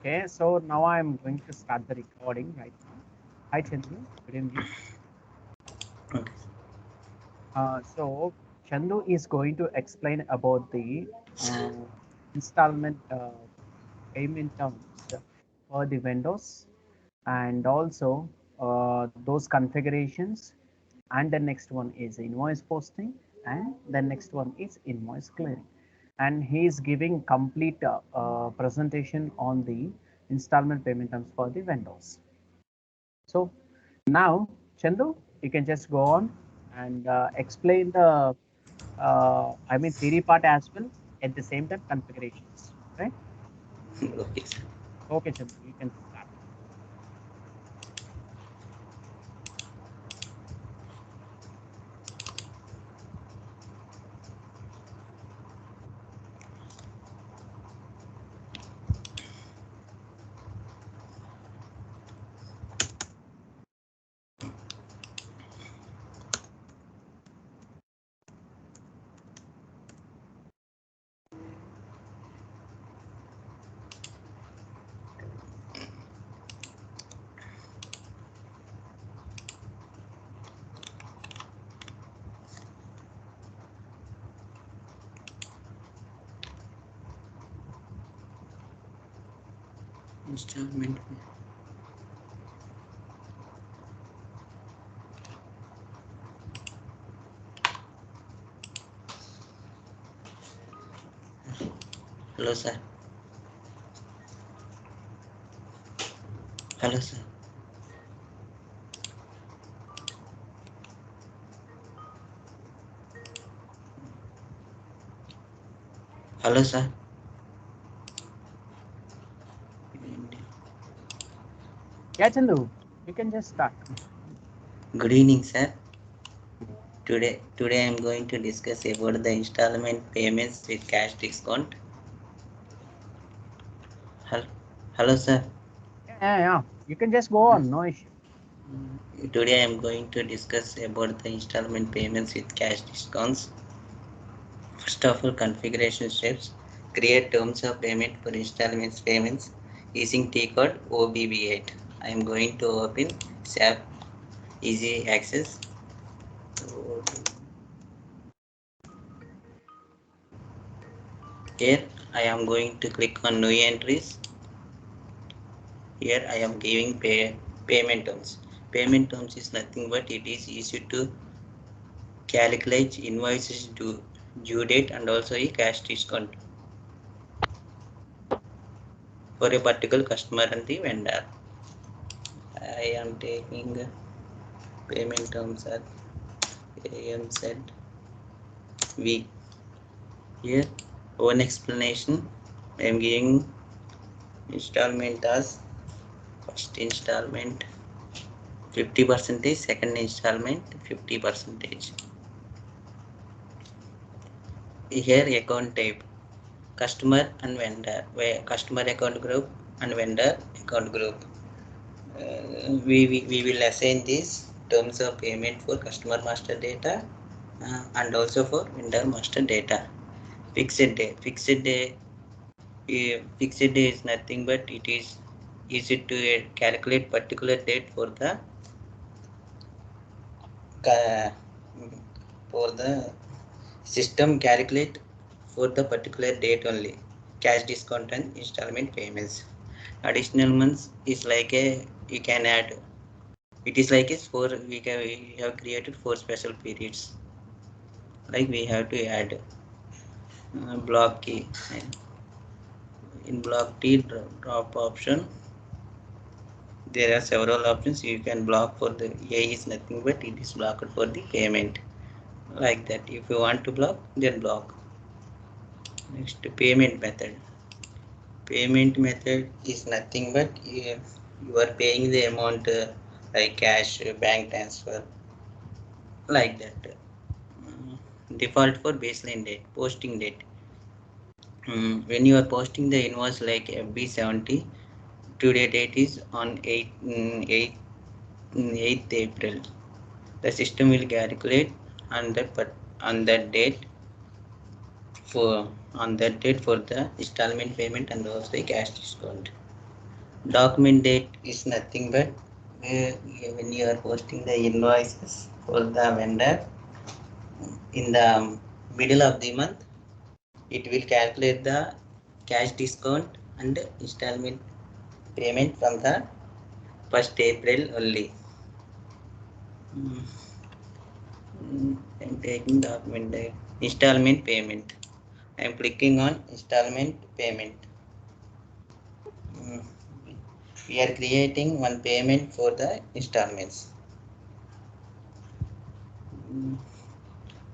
Okay, so now I'm going to start the recording right now. Hi Chandu, good evening. Okay. So Chandu is going to explain about the installment payment terms for the vendors and also those configurations, and the next one is invoice posting, and the next one is invoice clearing, and he is giving complete presentation on the installment payment terms for the vendors. So now Chandu, you can just go on and explain the theory part as well, at the same time configurations, right? Okay, sir. Okay Chandu, you can start. Installment. Hello, sir. Hello, sir. Hello, sir. Yeah Chandu, you can just start. Good evening, sir. Today I am going to discuss about the installment payments with cash discount. Hello, hello, sir. Yeah, you can just go on, no issue. Today I am going to discuss about the installment payments with cash discounts. First of all, configuration steps. Create terms of payment for installments payments using T code OBB8. I am going to open Sap Easy Access. Here I am going to click on new entries. Here I am giving payment terms. Payment terms is nothing but it is easy to calculate invoices due date and also a cash discount for a particular customer and the vendor. I am taking payment terms at AMZ week. Here one explanation. I am giving installment as first installment 50%, second installment 50%. Here account type customer and vendor, where customer account group and vendor account group. We will assign these terms of payment for customer master data and also for vendor master data. Fixed day. Fixed day is nothing but it is easy to calculate particular date uh, for the system calculate for the particular date only cash discount and installment payments. Additional months is like a you can add. It is like a we have created 4 special periods. Like we have to add block key. In block T drop option, there are several options. You can block for the A is nothing but it is blocked for the payment. Like that. If you want to block, then block. Next, payment method. Payment method is nothing but you are paying the amount like cash, bank transfer, like that. Default for baseline date, posting date. When you are posting the invoice like FB70, today date is on 8th April. The system will calculate on on that date for on that date for the installment payment and also the cash discount. Document date is nothing but when you are posting the invoices for the vendor in the middle of the month, it will calculate the cash discount and installment payment from the 1st April only. I'm taking document date. Installment payment. I am clicking on installment payment. We are creating one payment for the installments.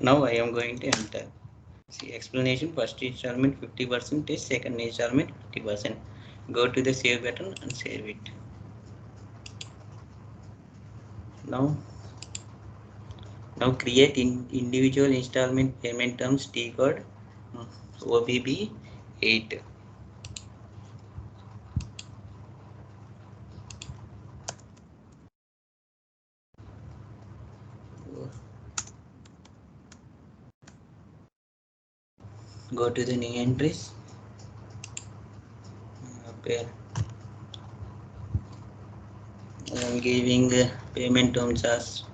Now I am going to enter. See explanation, first installment 50%, second installment 50%. Go to the save button and save it. Now create individual installment payment terms T code OBB 8. Go to the new entries. Okay. I am giving payment terms as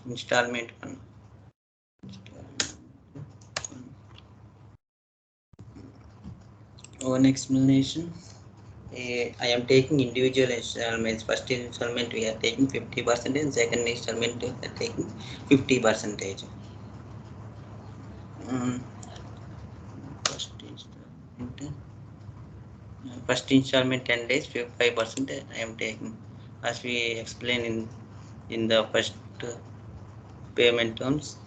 installment 1. One explanation. I am taking individual installments. First installment we are taking 50%, and second installment we are taking 50%. First installment 10 days 5% I am taking, as we explained in the first payment terms.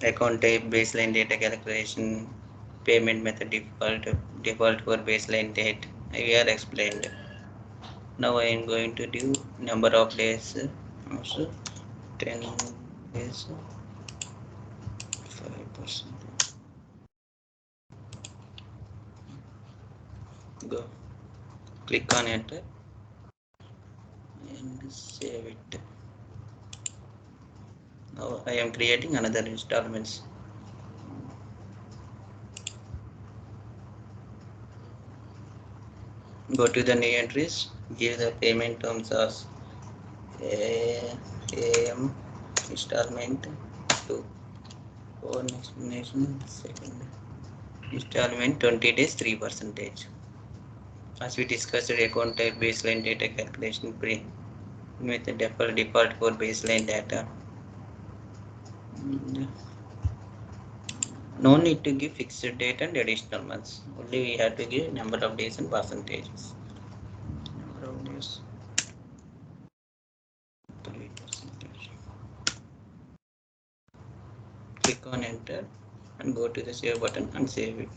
Account type, baseline data calculation, payment method default for baseline date we are explained. Now I am going to do number of days, also 10 days 5%. Go click on enter and save it. Now I am creating another installments. Go to the new entries, give the payment terms as AM installment 2. One explanation, second installment 20 days 3%. As we discussed, account type, baseline data calculation with the default for baseline data. No need to give fixed date and additional months. Only we have to give number of days and percentages. Number of days 3%. Click on enter and go to the save button and save it.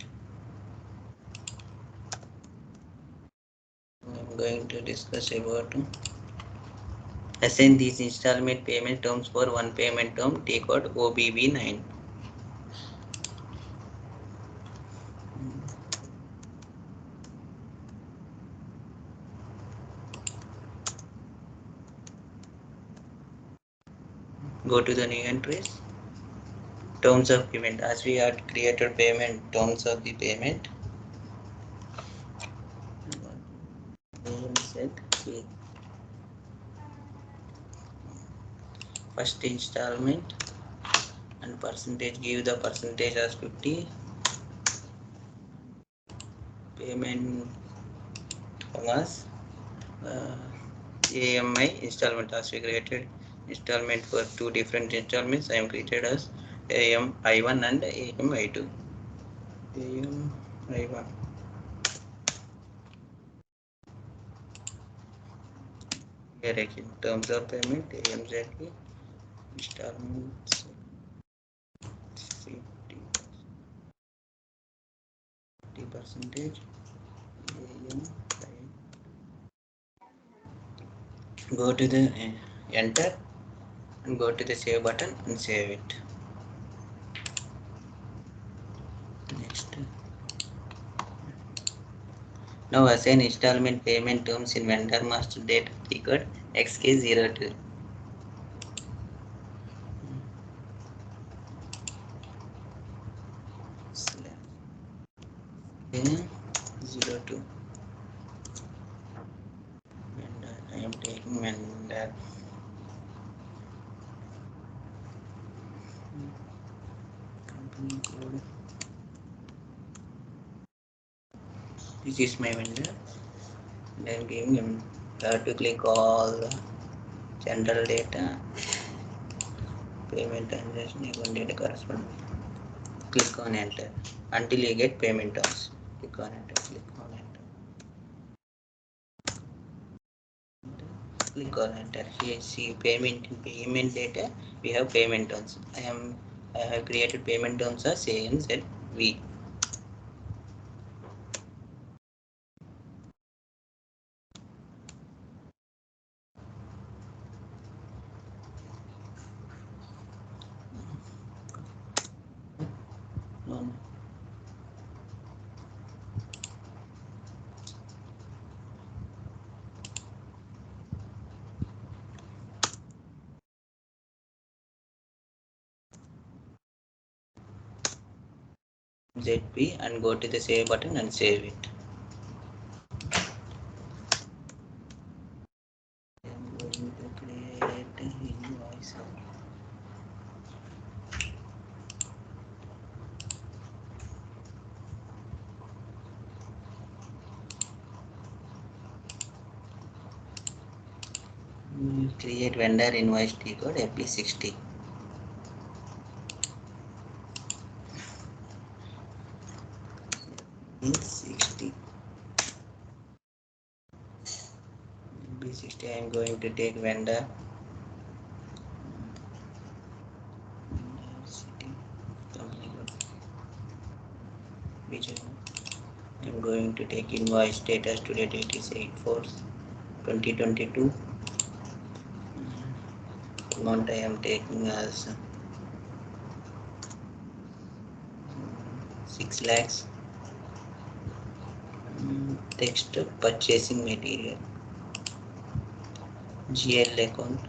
I'm going to discuss about assign these installment payment terms for one payment term T code OBB 9. Go to the new entries, terms of payment. As we had created payment terms of the payment, first installment and percentage, give the percentage as 50. Payment as AMI installment, as we created installment for two different installments. I am created as AM I1 and AM I2. AM I1. Here again, terms of payment AMZ installments 50%. Go to the enter and go to the save button and save it. Next. Now assign installment payment terms in vendor master data record XK02. Okay, 02. am taking vendor. Company code. This is my vendor. Then giving him have to click all the general data, payment transaction, account data corresponding. Click on enter until you get payment terms. Click on enter, click on enter. Click on enter. Here see payment data. We have payment terms. I have created payment terms as ANZV. ZP and go to the save button and save it. I am going to create an invoice. Create vendor invoice T code FB60. FB60. FB60 I am going to take vendor. City. Company code. I am going to take invoice status. Today date is 8/4/2022. Amount I am taking as 6 lakhs. Text purchasing material. GL account.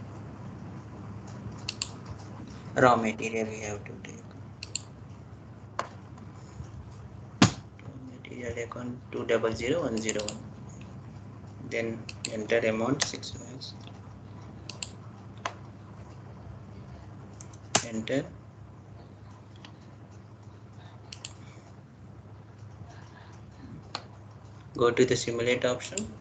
Raw material we have to take. Raw material account 200101. Then enter amount 6 lakhs. Enter. Go to the simulate option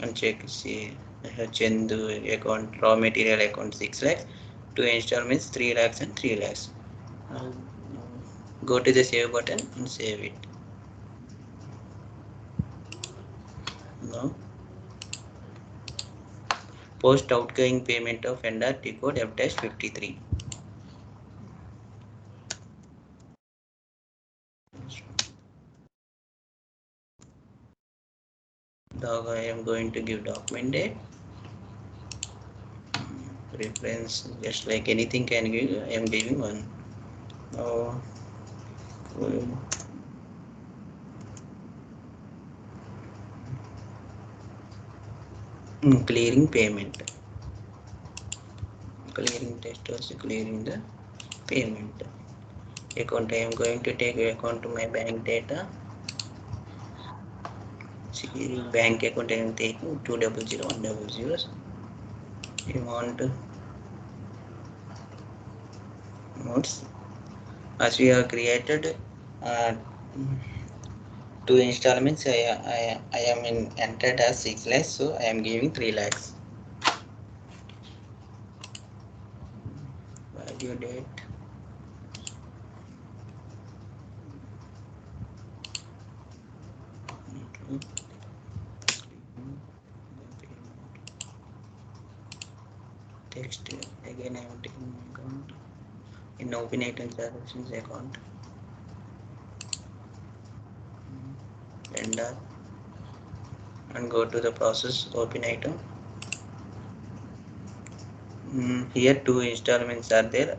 and check. See, I have Chendu account, raw material account 6 lakhs, 2 installments 3 lakhs and 3 lakhs. Go to the save button and save it. Now post outgoing payment of vendor T code F-53. Dog I am going to give document date. Reference just like anything can give. I am giving one. Now clearing payment. Clearing test also clearing the payment. Account I am going to take account to my bank data. See, bank account I am taking 200100. Amount notes as we have created uh, 2 installments. I am in entered as 6 lakhs, so I am giving 3 lakhs. Value date. Text again I am taking account in open item transactions account. Vendor and go to the process open item. Here 2 installments are there.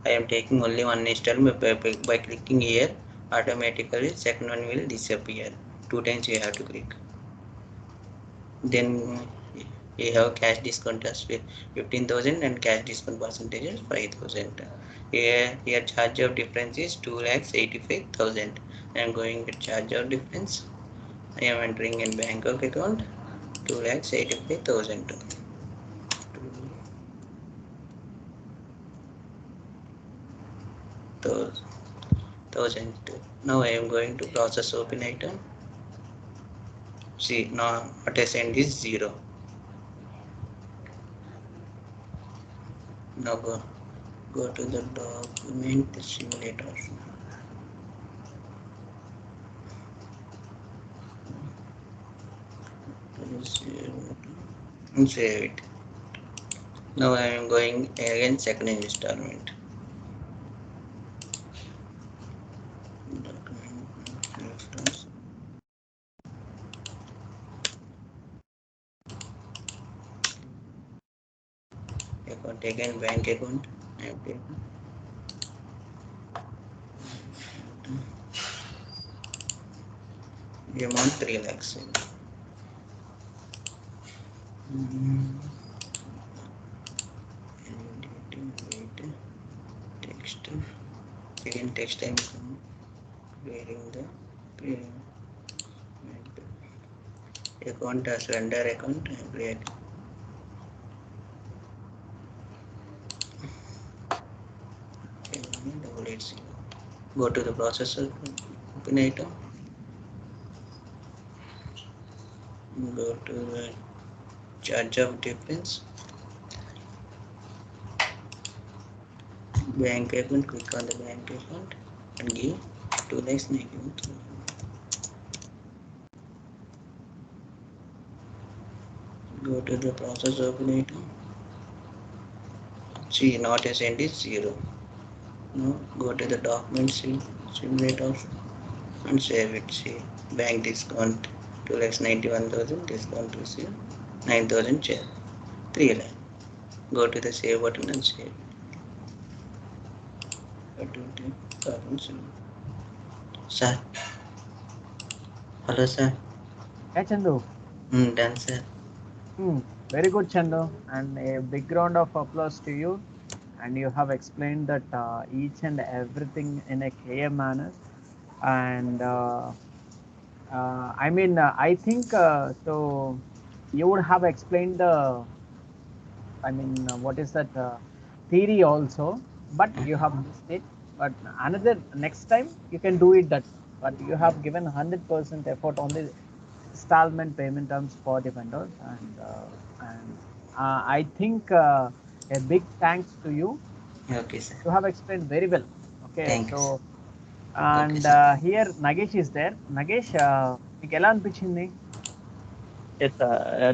I am taking only one installment by clicking here. Automatically second one will disappear. 2 times you have to click. Then you have cash discount as 15,000 and cash discount percentage is 5,000. Here charge of difference is 2,85,000. I am going to charge of difference. I am entering in Bangkok account 2,85,000. 2,000. Now I am going to process open item. See, now what I send is 0. Now go to the document simulator. And save it. Now I am going again second installment. Document reference. Account again, bank account. I have taken. The amount 3 lakhs. Text. Again text I am clearing the account as vendor account. I am creating. Go to the processor, open item, go to the charge of difference, bank account, click on the bank account and give 2,91,000. Go to the process open item. See, not assigned is 0. Now go to the document simulator and save it. See, bank discount 2,91,000, discount receive 9,000 share, 3 lakh. Go to the save button and save. Sir, hello sir. Yeah, Chandu. Done sir. Very good, Chandu, and a big round of applause to you. And you have explained that each and everything in a clear manner. And I think so. You would have explained the, what is that theory also, but you have missed it. But another next time you can do it that. But you have given 100% effort on the installment payment terms for the vendors, and I think a big thanks to you. Okay sir. You have explained very well. Okay, Thank you so sir. Okay and sir. here Nagesh is there. Nagesh, మీకు ఎలా అనిపించింది? Yes,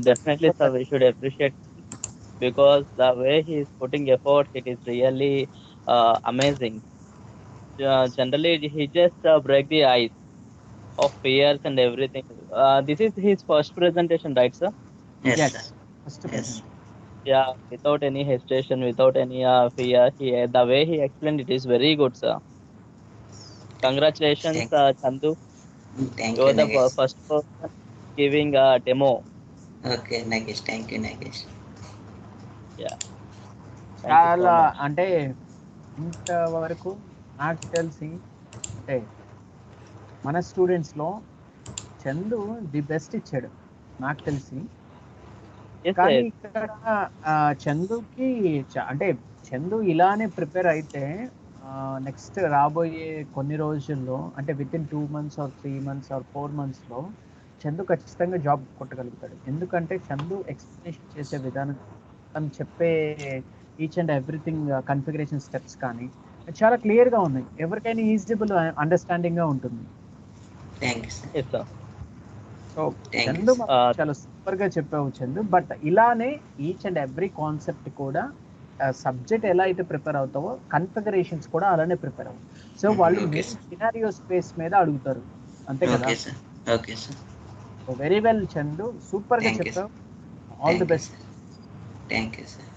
definitely, sir. We should appreciate because the way he is putting efforts, it is really amazing. Generally, he just break the ice of fears and everything. This is his first presentation, right, sir? Yes sir. Yes, first Yes. present. Yeah, without any hesitation, without any fear. The way he explained it is very good, sir. Congratulations, Thank, Chandu. thank You you are the Nagesh. first person giving a demo. Okay Nagesh, thank you Nagesh. Yeah, thank you so చాలా much. అంటే ఇంతవరకు నాకు తెలిసి అంటే మన స్టూడెంట్స్లో Chandu the best ఇచ్చాడు నాకు తెలిసి. Yes, కానీ sir. ఇక్కడ చందుకి అంటే చందు ఇలానే ప్రిపేర్ అయితే నెక్స్ట్ రాబోయే కొన్ని రోజుల్లో అంటే within 2 months or 3 months or 4 monthsలో చందు ఖచ్చితంగా జాబ్ కొట్టగలుగుతాడు. ఎందుకంటే చందు ఎక్స్ప్లెనేషన్ చేసే విధానం, తను చెప్పే each and everything configuration steps కానీ చాలా క్లియర్గా ఉన్నాయి. ఎవరికైనా ఈజిబుల్ అండర్స్టాండింగ్గా ఉంటుంది. Thank you sir. Yes, sir. So thank you Chandu sir. చాలా సూపర్ గా చెప్పావు చందు. బట్ ఇలానే ఈచ్ అండ్ ఎవ్రీ కాన్సెప్ట్ కూడా సబ్జెక్ట్ ఎలా అయితే ప్రిపేర్ అవుతావో కన్ఫిగరేషన్స్ కూడా అలానే ప్రిపేర్ అవ్వు. సో వాళ్ళు okay main sir. Scenario space మీద అడుగుతారు, అంతే కదా. Okay sir. Okay sir. Very well Chandu, super గా థ్యాంక్ యూ చెప్పావు. Sir. All the thank you best. Sir. Thank you sir.